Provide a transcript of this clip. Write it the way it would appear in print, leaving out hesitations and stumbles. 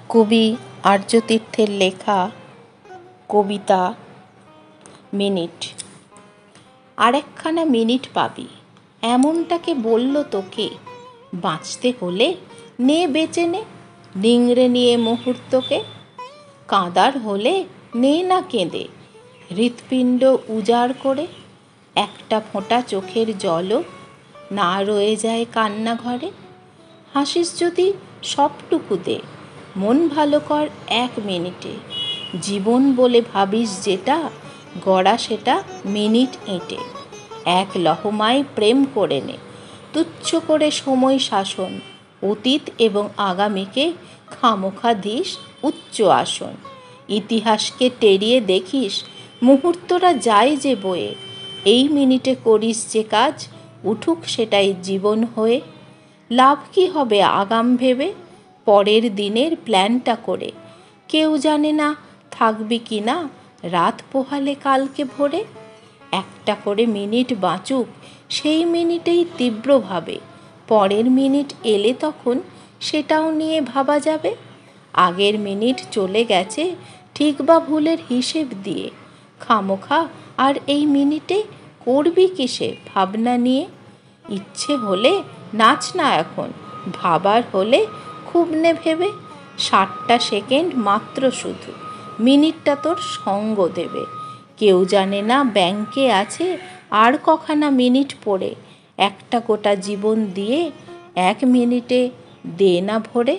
কবি আর্যতীর্থের লেখা কবিতা minute. আরেকখানা minute পাবি, এমনটাকে বলল তোকে, বাঁচতে হলে নে বেঁচে নে, নিংড়ে নিয়ে মুহূর্তকে। কাঁদার হলে নে না কেঁদে, হৃৎপিণ্ড উজাড় করে, একটা ফোঁটা চোখের জলও না রয়ে যায় কান্না ঘরে। হাসিস যদি সবটুকু দে, মন ভালো কর 1 মিনিটে। জীবন বলে ভাবিস যেটা, গড়া সেটা মিনিট এঁটে। এক লহমায় প্রেম করে নে, তুচ্ছ করে সময় শাসন, অতীত এবং আগামীকে খামোখা দিস উচ্চ আসন। ইতিহাসকে টেরিয়ে দেখিস, মুহূর্তরা যায় যে বয়ে, এই মিনিটে করিস যে কাজ, উঠুক সেটাই জীবন হয়ে। লাভ কি হবে আগাম ভেবে, পরের দিনের প্ল্যানটা করে? কেউ জানে না থাকবি কি না রাত পোহালে কালকে ভোরে। একটা করে মিনিট বাঁচুক, সেই মিনিটেই তীব্রভাবে, পরের মিনিট এলে তখন সেটাও নিয়ে ভাবা যাবে। আগের মিনিট চলে গেছে ঠিক বা ভুলের হিসেব দিয়ে, খামোখা আর এই মিনিটে করবি কিসে ভাবনা নিয়ে। ইচ্ছে হলে নাচ না এখন, ভাবার হলে খুব নে ভেবে। 60টা সেকেন্ড মাত্র শুধু, মিনিটটা তোর সঙ্গ দেবে। কেউ জানে না ব্যাংকে আছে আর কখানা মিনিট পড়ে, একটা গোটা জীবন দিয়ে 1 মিনিটে দে না ভরে।